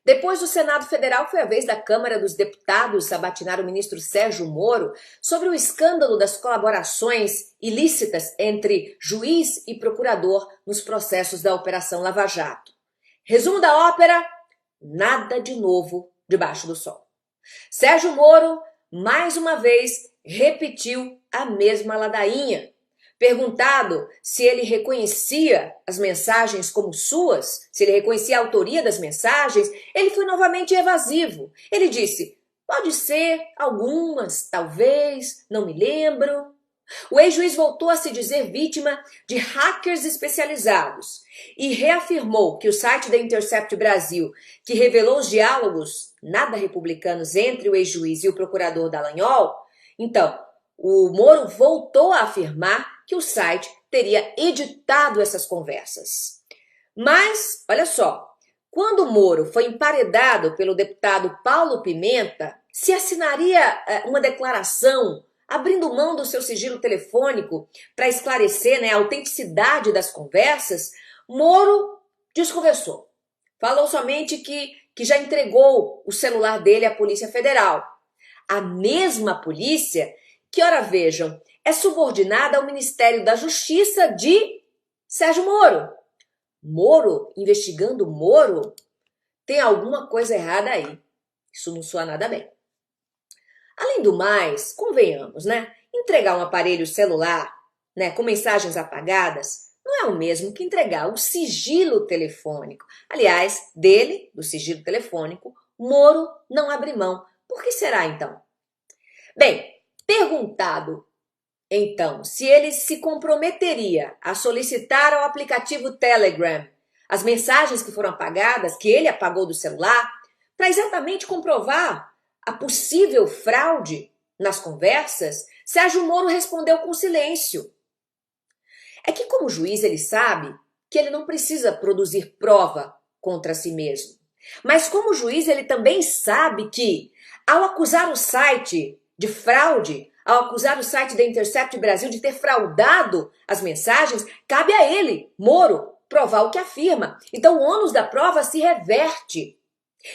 Depois do Senado Federal, foi a vez da Câmara dos Deputados sabatinar o ministro Sérgio Moro sobre o escândalo das colaborações ilícitas entre juiz e procurador nos processos da Operação Lava Jato. Resumo da ópera: nada de novo debaixo do sol. Sérgio Moro, mais uma vez, repetiu a mesma ladainha. Perguntado se ele reconhecia as mensagens como suas, se ele reconhecia a autoria das mensagens, ele foi novamente evasivo. Ele disse: pode ser, algumas, talvez, não me lembro. O ex-juiz voltou a se dizer vítima de hackers especializados e reafirmou que o site da Intercept Brasil, que revelou os diálogos nada republicanos entre o ex-juiz e o procurador Dallagnol, então, o Moro voltou a afirmar que o site teria editado essas conversas. Mas, olha só, quando o Moro foi emparedado pelo deputado Paulo Pimenta, se assinaria uma declaração abrindo mão do seu sigilo telefônico para esclarecer, a autenticidade das conversas, Moro desconversou. Falou somente que já entregou o celular dele à Polícia Federal. A mesma polícia que, ora vejam, é subordinada ao Ministério da Justiça de Sérgio Moro. Moro investigando Moro? Tem alguma coisa errada aí. Isso não soa nada bem. Além do mais, convenhamos, entregar um aparelho celular, com mensagens apagadas, não é o mesmo que entregar o sigilo telefônico. Aliás, do sigilo telefônico, Moro não abre mão. Por que será, então? Bem, perguntado, então, se ele se comprometeria a solicitar ao aplicativo Telegram as mensagens que foram apagadas, que ele apagou do celular, para exatamente comprovar a possível fraude nas conversas, Sérgio Moro respondeu com silêncio. É que, como juiz, ele sabe que ele não precisa produzir prova contra si mesmo. Mas, como juiz, ele também sabe que, ao acusar o site de fraude, ao acusar o site da Intercept Brasil de ter fraudado as mensagens, cabe a ele, Moro, provar o que afirma. Então o ônus da prova se reverte.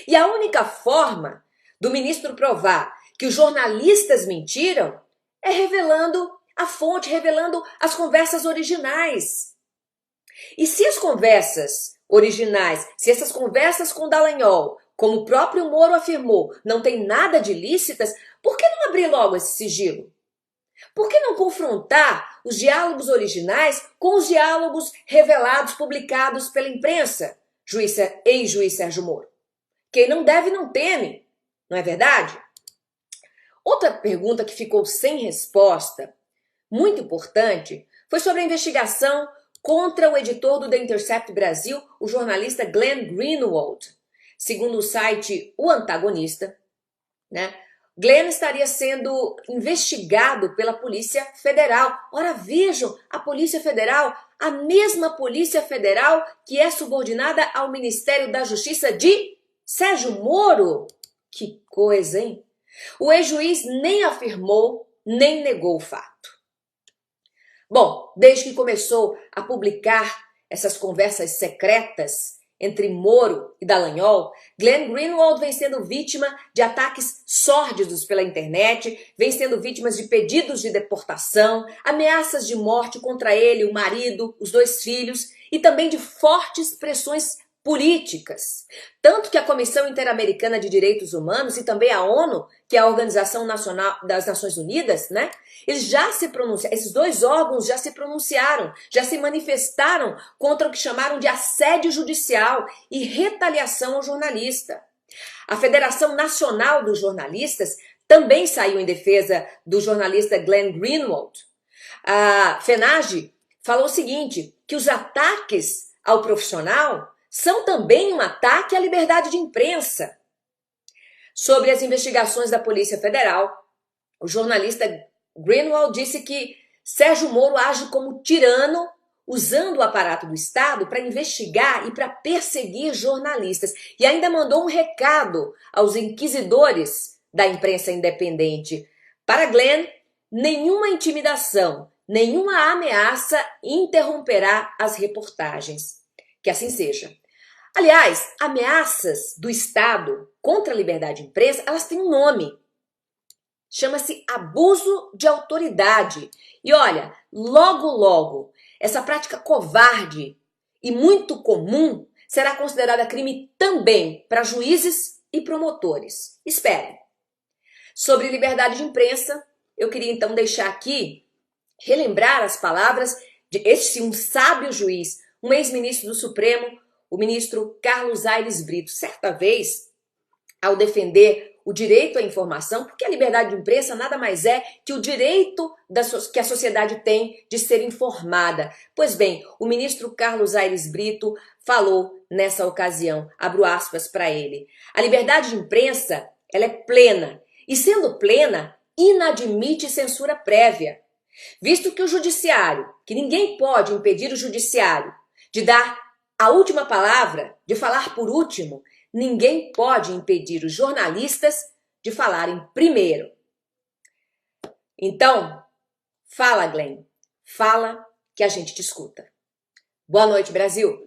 E a única forma do ministro provar que os jornalistas mentiram é revelando a fonte, revelando as conversas originais. E se as conversas originais, se essas conversas com Dallagnol, como o próprio Moro afirmou, não tem nada de ilícitas, por que não abrir logo esse sigilo? Por que não confrontar os diálogos originais com os diálogos revelados, publicados pela imprensa, ex-juiz Sérgio Moro? Quem não deve não teme, não é verdade? Outra pergunta que ficou sem resposta, muito importante, foi sobre a investigação contra o editor do The Intercept Brasil, o jornalista Glenn Greenwald. Segundo o site O Antagonista, Glenn estaria sendo investigado pela Polícia Federal. Ora, vejam, a Polícia Federal, a mesma Polícia Federal que é subordinada ao Ministério da Justiça de Sérgio Moro. Que coisa, hein? O ex-juiz nem afirmou, nem negou o fato. Bom, desde que começou a publicar essas conversas secretas entre Moro e Dallagnol, Glenn Greenwald vem sendo vítima de ataques sórdidos pela internet, vem sendo vítima de pedidos de deportação, ameaças de morte contra ele, o marido, os 2 filhos e também de fortes pressões políticas. Tanto que a Comissão Interamericana de Direitos Humanos e também a ONU, que é a Organização Nacional das Nações Unidas, eles já se pronunciaram, esses 2 órgãos já se pronunciaram, já se manifestaram contra o que chamaram de assédio judicial e retaliação ao jornalista. A Federação Nacional dos Jornalistas também saiu em defesa do jornalista Glenn Greenwald. A FENAGE falou o seguinte, que os ataques ao profissional são também um ataque à liberdade de imprensa. Sobre as investigações da Polícia Federal, o jornalista Greenwald disse que Sérgio Moro age como tirano, usando o aparato do Estado para investigar e para perseguir jornalistas. E ainda mandou um recado aos inquisidores da imprensa independente. Para Glenn, nenhuma intimidação, nenhuma ameaça interromperá as reportagens. Que assim seja. Aliás, ameaças do Estado contra a liberdade de imprensa, elas têm um nome. Chama-se abuso de autoridade. E olha, logo, logo, essa prática covarde e muito comum será considerada crime também para juízes e promotores. Espere. Sobre liberdade de imprensa, eu queria então deixar aqui, relembrar as palavras de um sábio juiz, um ex-ministro do Supremo, o ministro Carlos Aires Brito. Certa vez, ao defender o direito à informação, porque a liberdade de imprensa nada mais é que o direito que a sociedade tem de ser informada. Pois bem, o ministro Carlos Aires Brito falou nessa ocasião, abro aspas para ele, a liberdade de imprensa, ela é plena, e sendo plena, inadmite censura prévia, visto que o judiciário, que ninguém pode impedir o judiciário de dar a última palavra, de falar por último, ninguém pode impedir os jornalistas de falarem primeiro. Então, fala, Glenn. Fala que a gente te escuta. Boa noite, Brasil.